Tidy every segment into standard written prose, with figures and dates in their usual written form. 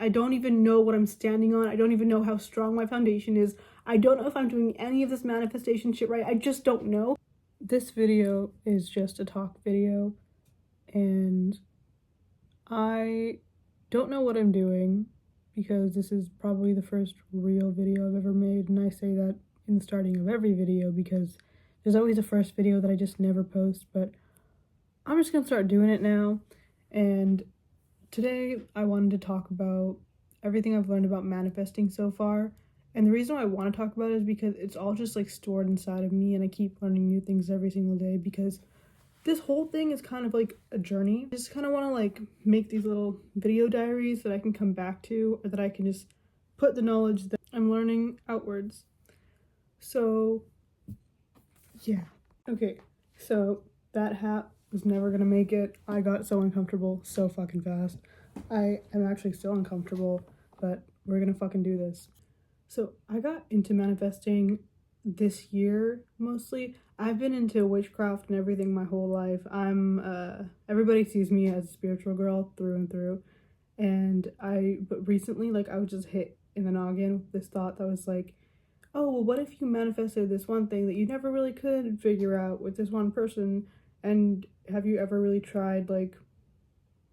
I don't even know what I'm standing on. I don't even know how strong my foundation is. I don't know if I'm doing any of this manifestation shit right. I just don't know. This video is just a talk video, and I don't know what I'm doing because this is probably the first real video I've ever made, and I say that in the starting of every video because there's always a first video that I just never post, but I'm just gonna start doing it now. And today I wanted to talk about everything I've learned about manifesting so far. And the reason why I want to talk about it is because it's all just like stored inside of me, and I keep learning new things every single day because this whole thing is kind of like a journey. I just kind of want to like make these little video diaries that I can come back to, or that I can just put the knowledge that I'm learning outwards. So yeah. Okay, so that hat was never gonna make it. I got so uncomfortable so fucking fast. I am actually still uncomfortable, but we're gonna fucking do this. So I got into manifesting this year mostly. I've been into witchcraft and everything my whole life. Everybody sees me as a spiritual girl through and through. But recently, like, I was just hit in the noggin with this thought that was like, oh, well, what if you manifested this one thing that you never really could figure out with this one person? And have you ever really tried, like,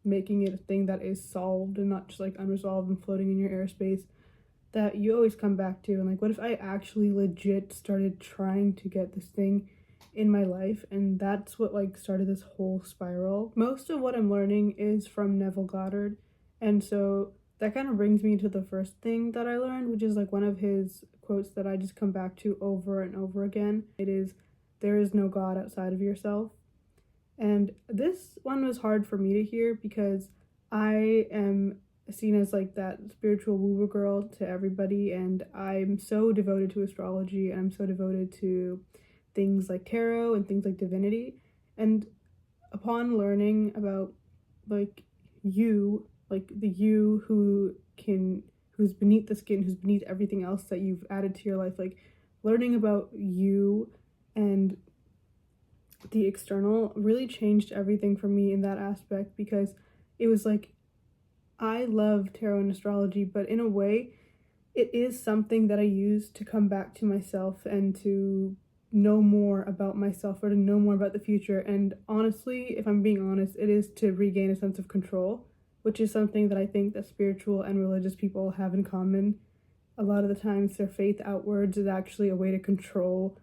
making it a thing that is solved and not just, like, unresolved and floating in your airspace that you always come back to? And, like, what if I actually legit started trying to get this thing in my life? And that's what, like, started this whole spiral. Most of what I'm learning is from Neville Goddard. And so that kind of brings me to the first thing that I learned, which is like one of his quotes that I just come back to over and over again. It is, "There is no God outside of yourself." And this one was hard for me to hear because I am seen as like that spiritual woo-woo girl to everybody, and I'm so devoted to astrology, and I'm so devoted to things like tarot and things like divinity. And upon learning about like you, like the you who's beneath the skin, who's beneath everything else that you've added to your life, like learning about you and the external really changed everything for me in that aspect, because it was like, I love tarot and astrology, but in a way it is something that I use to come back to myself and to know more about myself, or to know more about the future. And honestly, if I'm being honest, it is to regain a sense of control, which is something that I think that spiritual and religious people have in common. A lot of the times their faith outwards is actually a way to control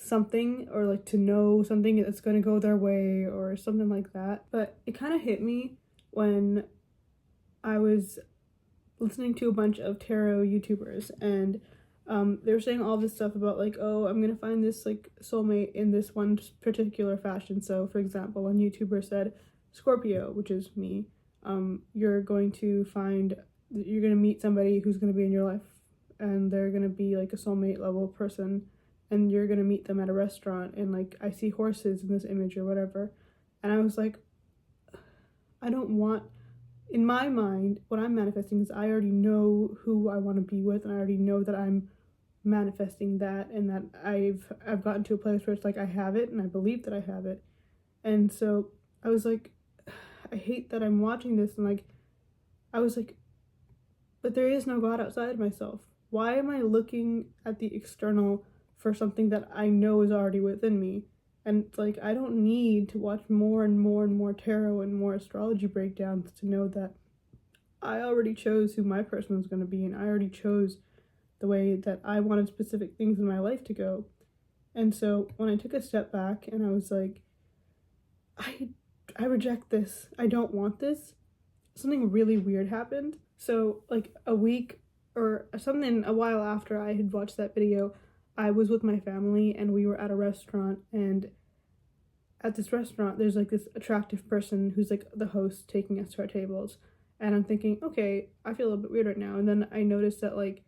something, or like to know something that's going to go their way or something like that. But it kind of hit me when I was listening to a bunch of tarot YouTubers, and they were saying all this stuff about like, oh, I'm gonna find this like soulmate in this one particular fashion. So for example, one YouTuber said, Scorpio, which is me, you're going to meet somebody who's gonna be in your life, and they're gonna be like a soulmate level person, and you're gonna meet them at a restaurant, and like I see horses in this image or whatever. And I was like, I don't want, in my mind, what I'm manifesting is I already know who I want to be with, and I already know that I'm manifesting that, and that I've gotten to a place where it's like I have it, and I believe that I have it. And so I was like, I hate that I'm watching this, and like I was like, but there is no God outside of myself. Why am I looking at the external for something that I know is already within me? And it's like, I don't need to watch more and more and more tarot and more astrology breakdowns to know that I already chose who my person was going to be, and I already chose the way that I wanted specific things in my life to go. And so when I took a step back and I was like, I reject this, I don't want this, something really weird happened. So like a week or something, a while after I had watched that video, I was with my family and we were at a restaurant, and at this restaurant there's like this attractive person who's like the host taking us to our tables. And I'm thinking, okay, I feel a little bit weird right now. And then I noticed that like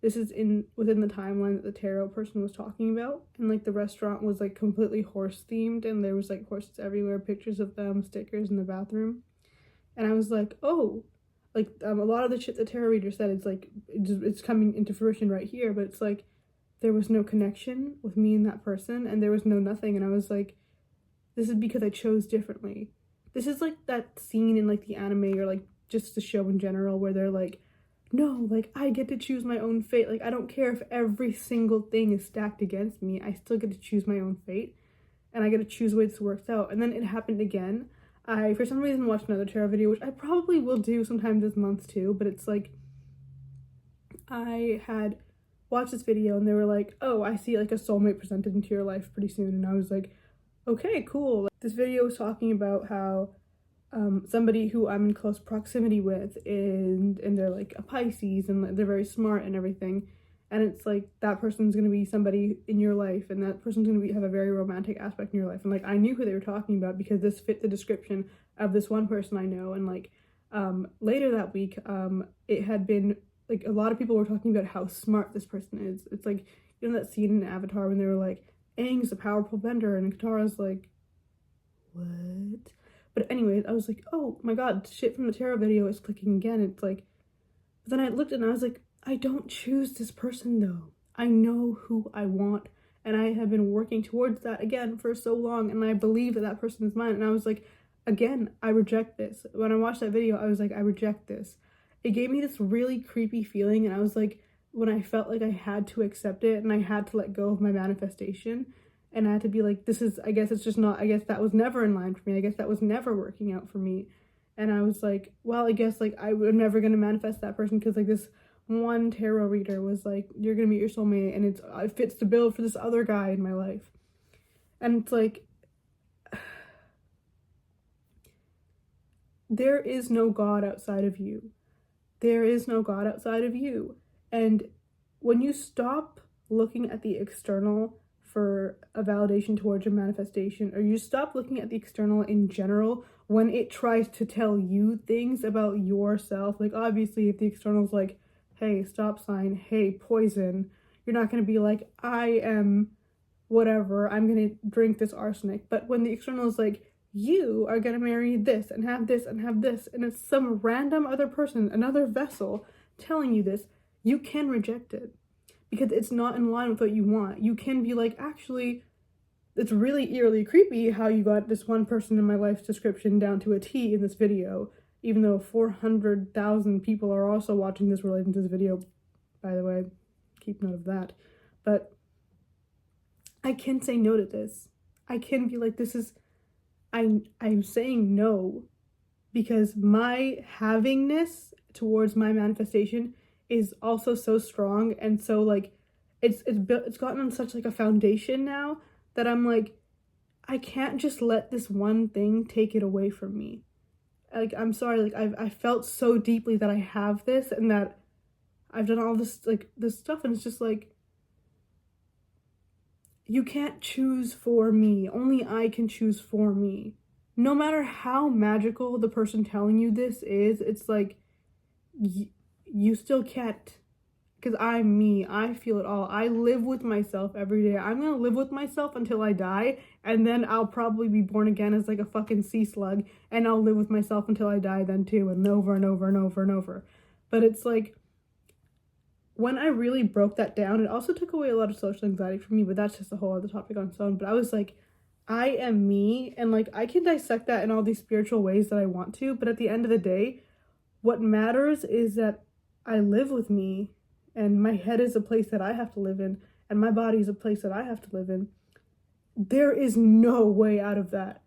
this is within the timeline that the tarot person was talking about, and like the restaurant was like completely horse themed, and there was like horses everywhere, pictures of them, stickers in the bathroom. And I was like, oh, like a lot of the shit the tarot reader said, it's like it's coming into fruition right here. But it's like there was no connection with me and that person, and there was no nothing. And I was like, this is because I chose differently. This is like that scene in like the anime, or like just the show in general, where they're like, no, like, I get to choose my own fate. Like, I don't care if every single thing is stacked against me. I still get to choose my own fate, and I get to choose the way this works out. And then it happened again. I, for some reason, watched another tarot video, which I probably will do sometime this month too, but it's like, I had watched this video and they were like, oh, I see like a soulmate presented into your life pretty soon. And I was like, okay, cool. Like, this video was talking about how somebody who I'm in close proximity with and they're like a Pisces and they're very smart and everything, and it's like that person's gonna be somebody in your life and that person's gonna have a very romantic aspect in your life. And like, I knew who they were talking about because this fit the description of this one person I know. And like later that week it had been like, a lot of people were talking about how smart this person is. It's like, you know that scene in Avatar when they were like, Aang's a powerful bender, and Katara's like, what? But anyways, I was like, oh my god, shit from the tarot video is clicking again. It's like, but then I looked and I was like, I don't choose this person though. I know who I want, and I have been working towards that again for so long, and I believe that that person is mine. And I was like, again, I reject this. When I watched that video, I was like, I reject this. It gave me this really creepy feeling, and I was like, when I felt like I had to accept it and I had to let go of my manifestation, and I had to be like, this is, I guess it's just not, I guess that was never in line for me. I guess that was never working out for me. And I was like, well, I guess like I'm never going to manifest that person because like this one tarot reader was like, you're going to meet your soulmate and it fits the bill for this other guy in my life. And it's like, there is no God outside of you. There is no God outside of you. And when you stop looking at the external for a validation towards your manifestation, or you stop looking at the external in general when it tries to tell you things about yourself, like obviously if the external's like, hey, stop sign, hey, poison, you're not going to be like, I am whatever, I'm going to drink this arsenic. But when the external is like, you are going to marry this and have this and have this, and it's some random other person, another vessel telling you this, you can reject it because it's not in line with what you want. You can be like, actually, it's really eerily creepy how you got this one person in my life's description down to a T in this video, even though 400,000 people are also watching this relating to this video, by the way, keep note of that. But I can say no to this. I can be like, this is, I'm saying no because my havingness towards my manifestation is also so strong, and so like it's gotten on such like a foundation now that I'm like, I can't just let this one thing take it away from me. Like, I'm sorry, like I felt so deeply that I have this and that I've done all this like this stuff, and it's just like, you can't choose for me. Only I can choose for me. No matter how magical the person telling you this is, it's like, you still can't. Because I'm me. I feel it all. I live with myself every day. I'm going to live with myself until I die, and then I'll probably be born again as like a fucking sea slug, and I'll live with myself until I die then too, and over and over and over and over. But it's like, when I really broke that down, it also took away a lot of social anxiety from me, but that's just a whole other topic on its own. But I was like, I am me, and like I can dissect that in all these spiritual ways that I want to, but at the end of the day, what matters is that I live with me, and my head is a place that I have to live in, and my body is a place that I have to live in. There is no way out of that.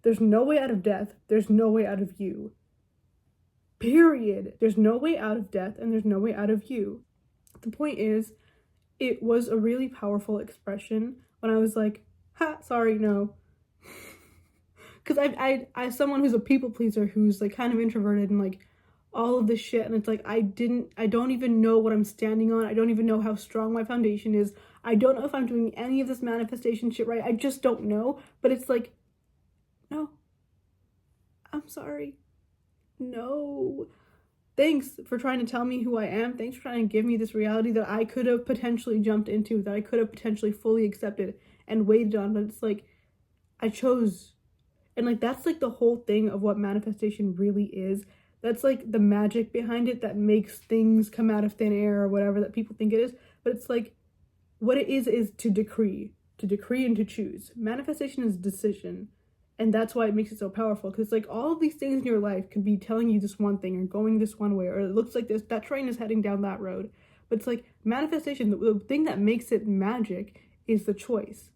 There's no way out of death. There's no way out of you. Period. There's no way out of death, and there's no way out of you. The point is, it was a really powerful expression when I was like, ha, sorry, no. Because I someone who's a people pleaser, who's like kind of introverted and like all of this shit, and it's like, I don't even know what I'm standing on. I don't even know how strong my foundation is. I don't know if I'm doing any of this manifestation shit right. I just don't know. But it's like, no, I'm sorry. No. Thanks for trying to tell me who I am. Thanks for trying to give me this reality that I could have potentially jumped into, that I could have potentially fully accepted and waited on. But it's like, I chose. And like, that's like the whole thing of what manifestation really is. That's like the magic behind it that makes things come out of thin air or whatever that people think it is. But it's like, what it is to decree and to choose. Manifestation is decision. And that's why it makes it so powerful, because like all of these things in your life could be telling you this one thing or going this one way, or it looks like this, that train is heading down that road. But it's like manifestation, the thing that makes it magic is the choice.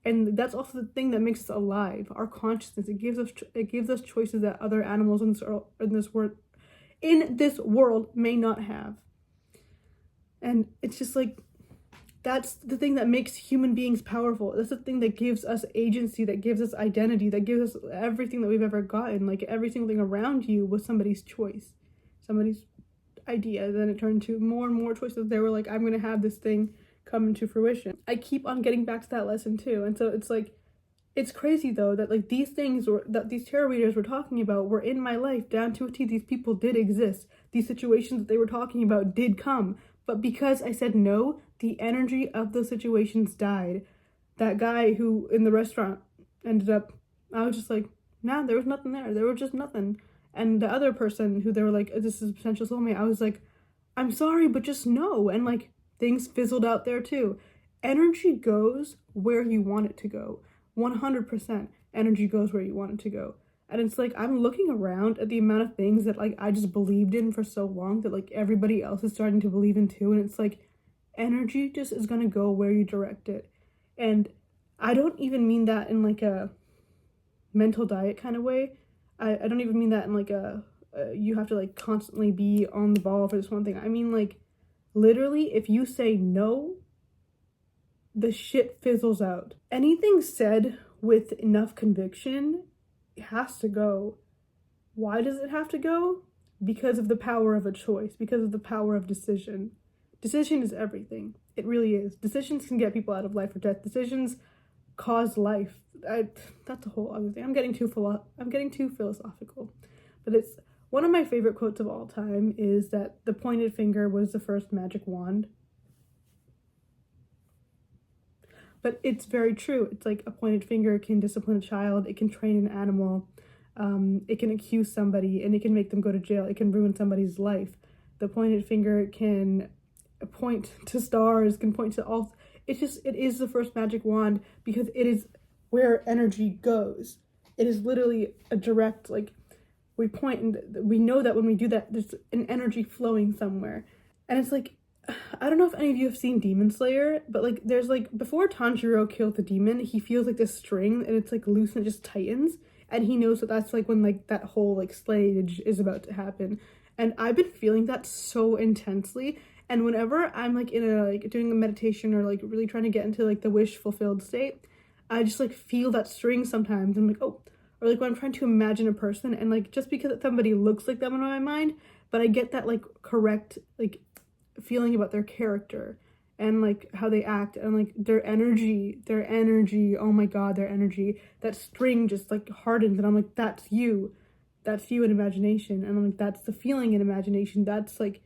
And that's also the thing that makes us alive, our consciousness. It gives us choices that other animals in this world may not have. And it's just like, that's the thing that makes human beings powerful. That's the thing that gives us agency, that gives us identity, that gives us everything that we've ever gotten. Like every single thing around you was somebody's choice, somebody's idea. Then it turned to more and more choices. They were like, I'm gonna have this thing come into fruition. I keep on getting back to that lesson too. And so it's like, it's crazy though that like these things that these tarot readers were talking about were in my life down to a T. These people did exist. These situations that they were talking about did come. But because I said no, the energy of those situations died. That guy who in the restaurant ended up, I was just like, nah, there was nothing there. There was just nothing. And the other person who they were like, this is a potential soulmate, I was like, I'm sorry, but just no. And like things fizzled out there too. Energy goes where you want it to go. 100% energy goes where you want it to go. And it's like, I'm looking around at the amount of things that like I just believed in for so long that like everybody else is starting to believe in too. And it's like, energy just is going to go where you direct it. And I don't even mean that in like a mental diet kind of way. I don't even mean that in like you have to like constantly be on the ball for this one thing. I mean like literally if you say no, the shit fizzles out. Anything said with enough conviction has to go. Why does it have to go? Because of the power of a choice, because of the power of decision. Decision is everything. It really is. Decisions can get people out of life or death. Decisions cause life. That's a whole other thing. I'm getting too philosophical. But it's one of my favorite quotes of all time is that the pointed finger was the first magic wand. But it's very true. It's like a pointed finger can discipline a child. It can train an animal. It can accuse somebody and it can make them go to jail. It can ruin somebody's life. The pointed finger can point to stars, can point to all. It is the first magic wand because it is where energy goes. It is literally a direct, like, we point and we know that when we do that, there's an energy flowing somewhere. And it's like, I don't know if any of you have seen Demon Slayer, but like there's like, before Tanjiro killed the demon, he feels like this string and it's like loose and it just tightens. And he knows that that's like when like that whole like slayage is about to happen. And I've been feeling that so intensely. And whenever I'm like in a like doing a meditation or like really trying to get into like the wish fulfilled state, I just like feel that string sometimes. I'm like, oh, or like when I'm trying to imagine a person and like just because somebody looks like them in my mind, but I get that like correct like feeling about their character and like how they act and like their energy, oh my god, their energy, that string just like hardens and I'm like, that's you in imagination. And I'm like, that's the feeling in imagination. That's like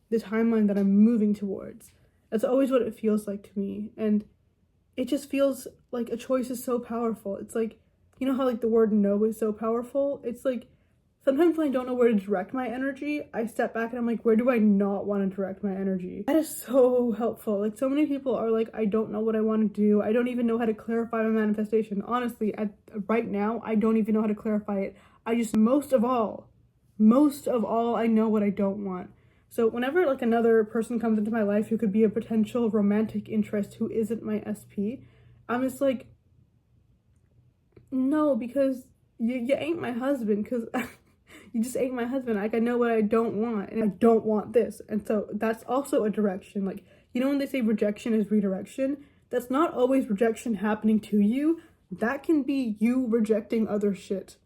the timeline that I'm moving towards. That's always what it feels like to me. And it just feels like a choice is so powerful. It's like, you know how like the word no is so powerful? It's like sometimes when I don't know where to direct my energy, I step back and I'm like, where do I not want to direct my energy? That is so helpful. Like so many people are like, I don't know what I want to do. I don't even know how to clarify my manifestation. Honestly, right now, I don't even know how to clarify it. I just, most of all, I know what I don't want. So whenever like another person comes into my life who could be a potential romantic interest who isn't my SP, I'm just like, no, because you ain't my husband, because you just ain't my husband. Like, I know what I don't want, and I don't want this. And so that's also a direction. Like, you know when they say rejection is redirection? That's not always rejection happening to you. That can be you rejecting other shit.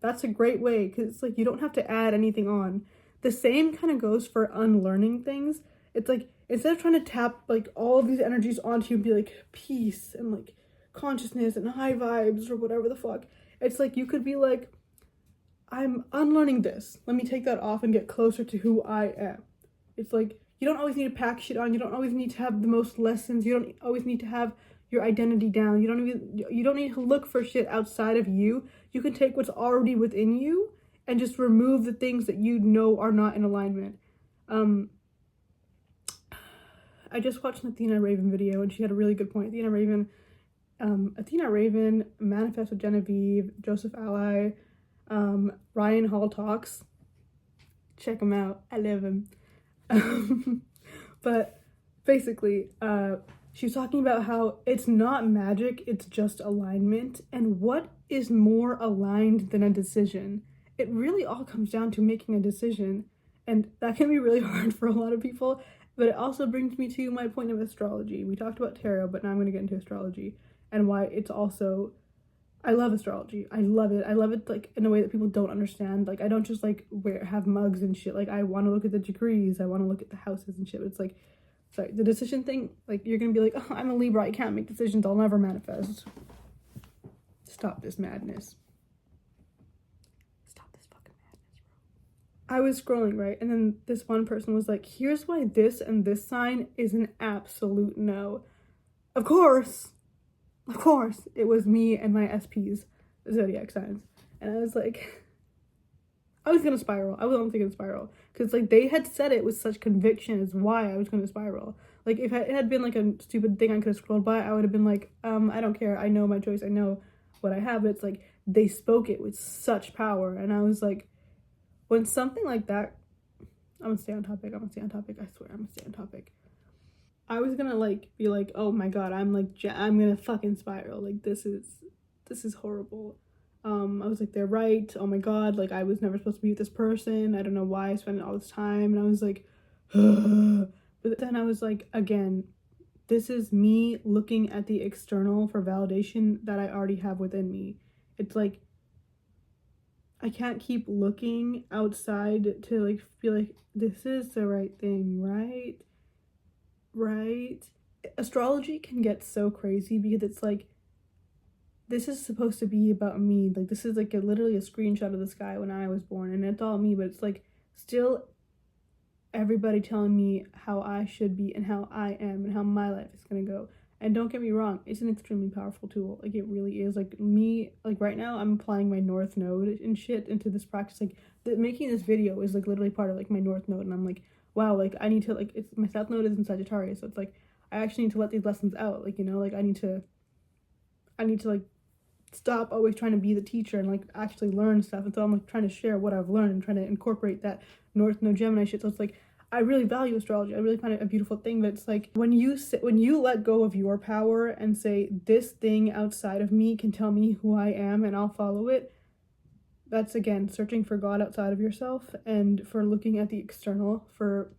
That's a great way, because it's like you don't have to add anything on. The same kind of goes for unlearning things. It's like, instead of trying to tap like all of these energies onto you and be like peace and like consciousness and high vibes or whatever the fuck, it's like you could be like, I'm unlearning this. Let me take that off and get closer to who I am. It's like, you don't always need to pack shit on. You don't always need to have the most lessons. You don't always need to have your identity down. You don't need to look for shit outside of you. You can take what's already within you and just remove the things that you know are not in alignment. I just watched an Athena Raven video and she had a really good point. Athena Raven Athena Raven, Manifest with Genevieve, Joseph Ally, Ryan Hall Talks. Check him out. I love him. But basically, she was talking about how it's not magic, it's just alignment. And what is more aligned than a decision? It really all comes down to making a decision. And that can be really hard for a lot of people. But it also brings me to my point of astrology. We talked about tarot, but now I'm going to get into astrology and why it's also... I love astrology. I love it. I love it like in a way that people don't understand. Like I don't just like have mugs and shit. Like I want to look at the degrees. I want to look at the houses and shit. But it's like, sorry, the decision thing. Like you're gonna be like, oh, I'm a Libra. I can't make decisions. I'll never manifest. Stop this madness. Stop this fucking madness, bro. I was scrolling, right, and then this one person was like, here's why this and this sign is an absolute no. Of course, it was me and my SPs, zodiac signs. And I was like, I was gonna spiral. I was honestly gonna spiral. Because, like, they had said it with such conviction as why I was gonna spiral. Like, if it had been, like, a stupid thing I could have scrolled by, I would have been like, I don't care. I know my choice. I know what I have. But it's like, they spoke it with such power. And I was like, when something like that... I'm gonna stay on topic. I swear, I'm gonna stay on topic. I was gonna like be like, oh my god, I'm gonna fucking spiral. Like this is horrible. I was like, they're right. Oh my god, like I was never supposed to be with this person. I don't know why I spent all this time. And I was like, but then I was like, again, this is me looking at the external for validation that I already have within me. It's like, I can't keep looking outside to like feel like this is the right thing, right? Astrology can get so crazy because it's like, this is supposed to be about me. Like this is like literally a screenshot of the sky when I was born, and it's all me, but it's like still everybody telling me how I should be and how I am and how my life is gonna go. And don't get me wrong, it's an extremely powerful tool. Like it really is. Like me, like right now I'm applying my North Node and shit into this practice. Like making this video is like literally part of like my North Node, and I'm like, wow, like I need to like, it's my South Node is in Sagittarius, so it's like I actually need to let these lessons out. Like, you know, like I need to like stop always trying to be the teacher and like actually learn stuff. And so I'm like trying to share what I've learned and trying to incorporate that North Node Gemini shit. So it's like, I really value astrology. I really find it a beautiful thing. But it's like when you let go of your power and say, this thing outside of me can tell me who I am and I'll follow it. That's again searching for God outside of yourself and for looking at the external for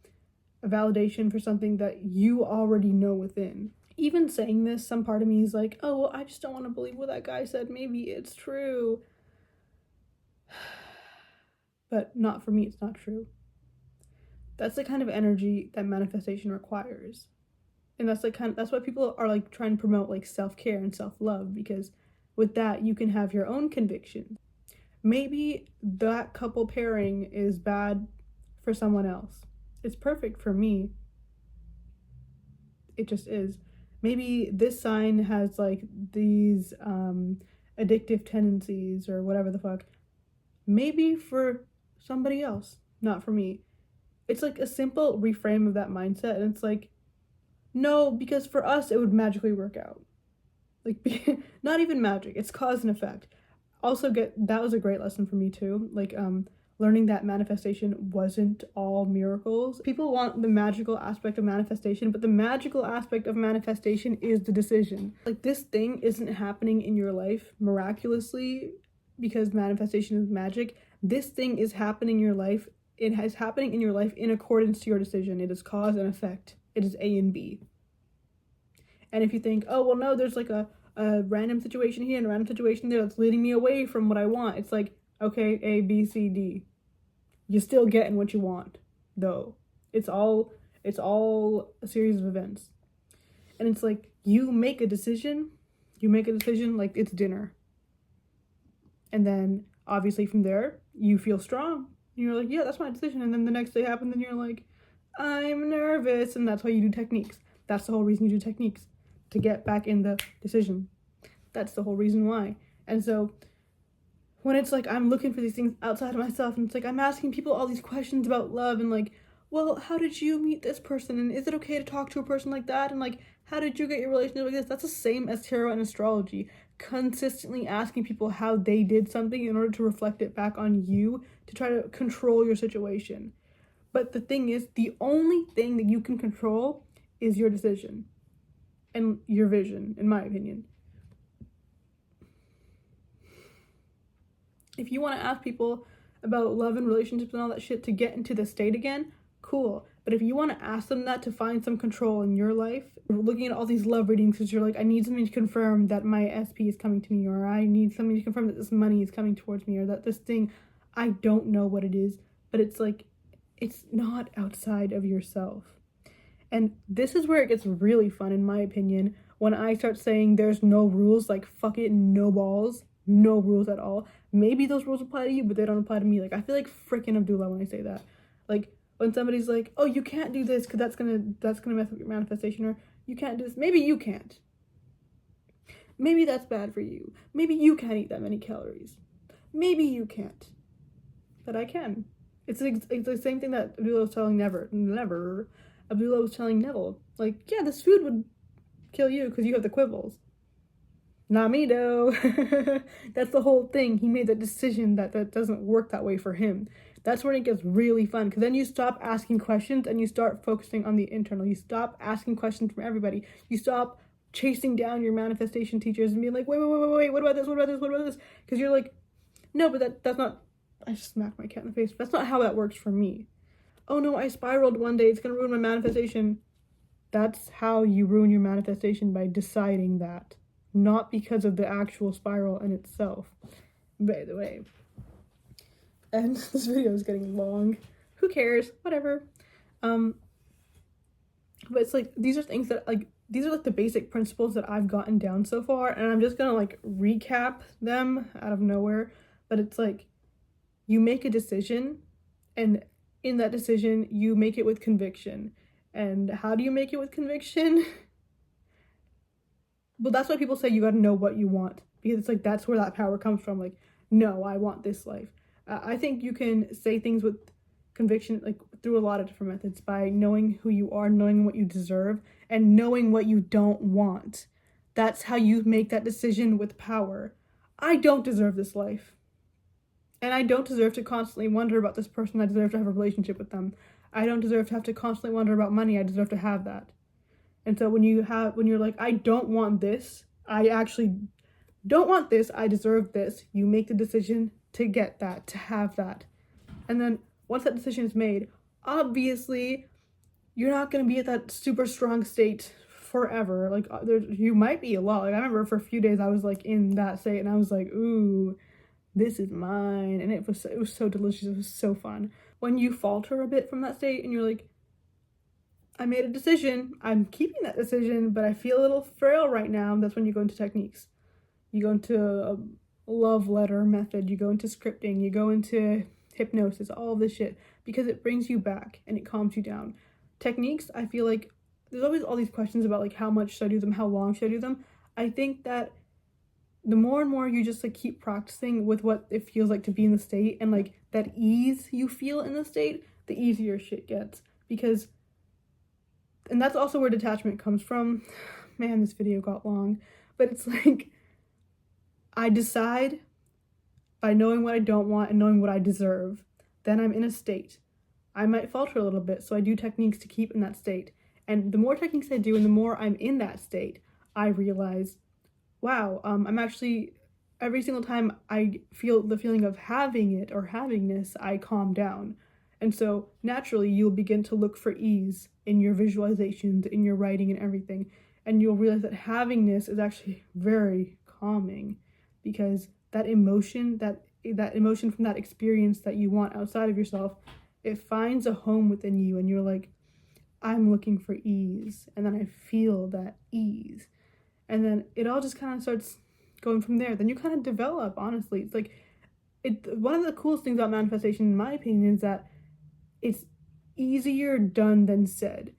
a validation for something that you already know within. Even saying this, some part of me is like, oh, well, I just don't want to believe what that guy said. Maybe it's true. But not for me, it's not true. That's the kind of energy that manifestation requires. And that's like that's why people are like trying to promote like self-care and self-love, because with that you can have your own convictions. Maybe that couple pairing is bad for someone else. It's perfect for me. It just is. Maybe this sign has like these addictive tendencies or whatever the fuck. Maybe for somebody else, not for me. It's like a simple reframe of that mindset, and it's like, no, because for us it would magically work out. Like, not even magic, it's cause and effect. Also that was a great lesson for me too. Like, learning that manifestation wasn't all miracles. People want the magical aspect of manifestation, but the magical aspect of manifestation is the decision. Like, this thing isn't happening in your life miraculously because manifestation is magic. This thing is happening in your life. It is happening in your life in accordance to your decision. It is cause and effect. It is A and B. And if you think, oh, well, no, there's like a random situation here and a random situation there that's leading me away from what I want. It's like, okay, A, B, C, D. You're still getting what you want, though. It's all a series of events. And it's like, you make a decision like it's dinner. And then, obviously, from there, you feel strong. And you're like, yeah, that's my decision. And then the next day happens and you're like, I'm nervous. And that's why you do techniques. That's the whole reason you do techniques. To get back in the decision. That's the whole reason why. And so when it's like I'm looking for these things outside of myself, and it's like I'm asking people all these questions about love and like, well, how did you meet this person? And is it okay to talk to a person like that? And like, how did you get your relationship like this? That's the same as tarot and astrology. Consistently asking people how they did something in order to reflect it back on you to try to control your situation. But the thing is, the only thing that you can control is your decision and your vision, in my opinion. If you want to ask people about love and relationships and all that shit to get into the state again, cool. But if you want to ask them that to find some control in your life, looking at all these love readings because you're like, I need something to confirm that my SP is coming to me, or I need something to confirm that this money is coming towards me, or that this thing, I don't know what it is, but it's like, it's not outside of yourself. And this is where it gets really fun, in my opinion, when I start saying there's no rules, like fuck it, no balls, no rules at all. Maybe those rules apply to you, but they don't apply to me. Like, I feel like freaking Abdullah when I say that. Like, when somebody's like, oh, you can't do this because that's gonna mess up your manifestation, or you can't do this. Maybe you can't. Maybe that's bad for you. Maybe you can't eat that many calories. Maybe you can't. But I can. It's the same thing that Abdullah was telling Abdullah was telling Neville. Like, yeah, this food would kill you because you have the quibbles. Not me, though. That's the whole thing. He made that decision that doesn't work that way for him. That's when it gets really fun, because then you stop asking questions and you start focusing on the internal. You stop asking questions from everybody. You stop chasing down your manifestation teachers and being like, wait, what about this? What about this? What about this? Because you're like, no, but that's not, I just smacked my cat in the face. That's not how that works for me. Oh no, I spiraled one day. It's going to ruin my manifestation. That's how you ruin your manifestation, by deciding that. Not because of the actual spiral in itself. By the way. And this video is getting long. Who cares? Whatever. But it's like, these are things that, like, these are like the basic principles that I've gotten down so far, and I'm just gonna like recap them out of nowhere. But it's like, you make a decision, and in that decision you make it with conviction. And how do you make it with conviction? Well, that's why people say you gotta know what you want, because it's like, that's where that power comes from. Like, no, I want this life. I think you can say things with conviction, like, through a lot of different methods, by knowing who you are, knowing what you deserve, and knowing what you don't want. That's how you make that decision with power. I don't deserve this life. And I don't deserve to constantly wonder about this person. I deserve to have a relationship with them. I don't deserve to have to constantly wonder about money. I deserve to have that. And so when you're like, I don't want this, I actually don't want this, I deserve this, you make the decision to get that, to have that. And then once that decision is made, obviously you're not going to be at that super strong state forever. Like, you might be a lot. Like, I remember for a few days I was like in that state, and I was like, ooh, this is mine. And it was so delicious. It was so fun. When you falter a bit from that state and you're like, I made a decision, I'm keeping that decision, but I feel a little frail right now, that's when you go into techniques. You go into a love letter method, you go into scripting, you go into hypnosis, all this shit, because it brings you back and it calms you down. Techniques, I feel like there's always all these questions about like, how much should I do them, how long should I do them. I think that the more and more you just like keep practicing with what it feels like to be in the state, and like that ease you feel in the state, the easier shit gets. Because, and that's also where detachment comes from. Man, this video got long, but it's like, I decide by knowing what I don't want and knowing what I deserve. Then I'm in a state. I might falter a little bit, so I do techniques to keep in that state. And the more techniques I do and the more I'm in that state, I realize, wow, I'm actually, every single time I feel the feeling of having it or havingness, I calm down. And so naturally you'll begin to look for ease in your visualizations, in your writing and everything. And you'll realize that havingness is actually very calming, because that emotion, that emotion from that experience that you want outside of yourself, it finds a home within you, and you're like, I'm looking for ease. And then I feel that ease. And then it all just kind of starts going from there. Then you kind of develop, honestly. It's like, one of the coolest things about manifestation, in my opinion, is that it's easier done than said.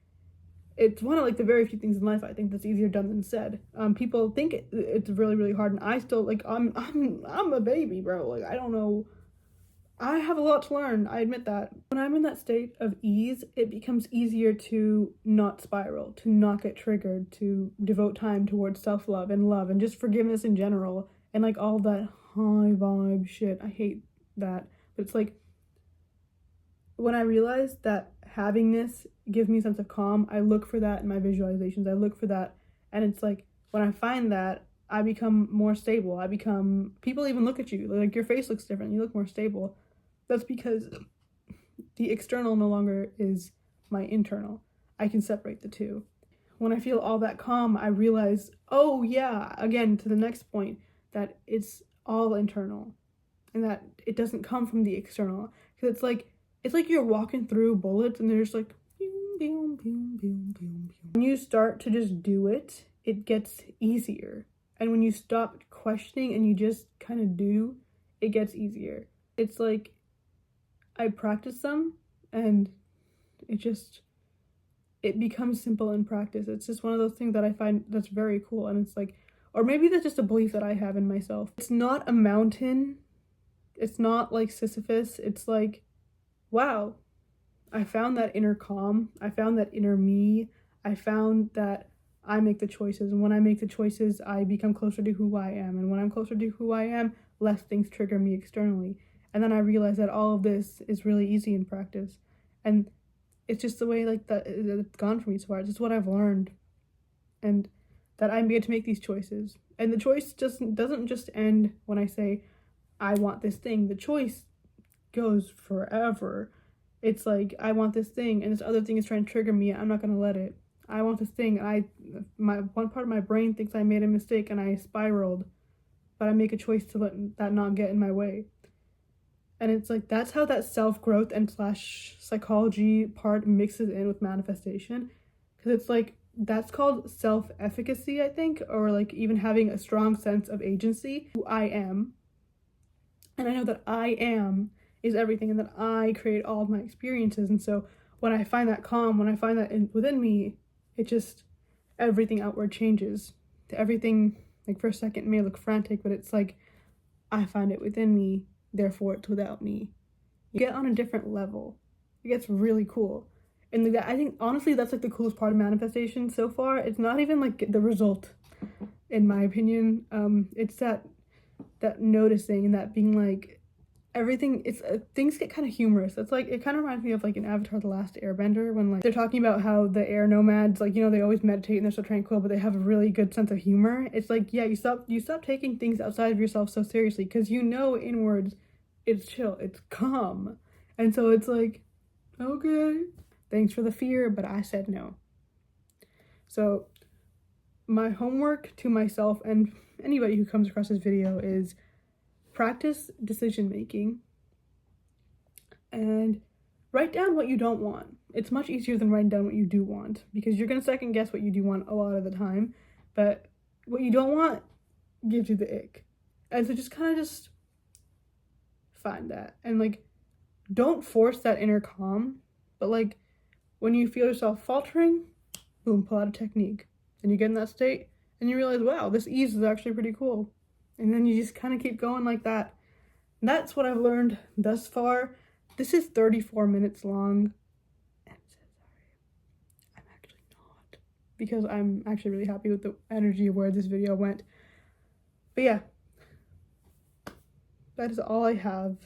It's one of like the very few things in life I think that's easier done than said. People think it's really, really hard, and I still, like, I'm a baby, bro. Like, I don't know I have a lot to learn, I admit that. When I'm in that state of ease, it becomes easier to not spiral, to not get triggered, to devote time towards self-love and love and just forgiveness in general and like all that high vibe shit. I hate that. But it's like when I realize that having this gives me a sense of calm, I look for that in my visualizations. I look for that, and it's like when I find that, I become more stable. People even look at you like your face looks different. You look more stable. That's because the external no longer is my internal. I can separate the two. When I feel all that calm, I realize, oh yeah, again to the next point, that it's all internal and that it doesn't come from the external. Because it's like you're walking through bullets and they're just like boom, boom, boom, boom, boom. When you start to just do it, it gets easier. And when you stop questioning and you just kind of do, it gets easier. It's like I practice them and it becomes simple in practice. It's just one of those things that I find that's very cool. And it's like, or maybe that's just a belief that I have in myself. It's not a mountain. It's not like Sisyphus. It's like, wow, I found that inner calm. I found that inner me. I found that I make the choices. And when I make the choices, I become closer to who I am. And when I'm closer to who I am, less things trigger me externally. And then I realize that all of this is really easy in practice. And it's just the way like that it's gone for me so far. It's just what I've learned. And that I'm able to make these choices. And the choice just doesn't just end when I say, I want this thing. The choice goes forever. It's like, I want this thing and this other thing is trying to trigger me. I'm not going to let it. I want this thing. One part of my brain thinks I made a mistake and I spiraled, but I make a choice to let that not get in my way. And it's like, that's how that self-growth and / psychology part mixes in with manifestation. Because it's like, that's called self-efficacy, I think, or like even having a strong sense of agency, who I am. And I know that I am is everything and that I create all of my experiences. And so when I find that calm, when I find that within me, it just, everything outward changes. To everything, like for a second it may look frantic, but it's like, I find it within me, therefore it's without me. You get on a different level. It gets really cool. And like that, I think honestly that's like the coolest part of manifestation so far. It's not even like the result, in my opinion. It's that noticing and that being like, everything, it's things get kind of humorous. It's like, it kind of reminds me of like in Avatar The Last Airbender, when like they're talking about how the air nomads, like, you know, they always meditate and they're so tranquil, but they have a really good sense of humor. It's like, yeah, you stop taking things outside of yourself so seriously, because you know inwards it's chill, it's calm. And so it's like, okay, thanks for the fear, but I said no. So my homework to myself and anybody who comes across this video is practice decision making and write down what you don't want. It's much easier than writing down what you do want, because you're going to second guess what you do want a lot of the time, but what you don't want gives you the ick. And so just kind of just find that, and like, don't force that inner calm, but like when you feel yourself faltering, boom, pull out a technique, and you get in that state and you realize, wow, this ease is actually pretty cool. And then you just kind of keep going like that. And that's what I've learned thus far. This is 34 minutes long. I'm so sorry. I'm actually not. Because I'm actually really happy with the energy of where this video went. But yeah. That is all I have.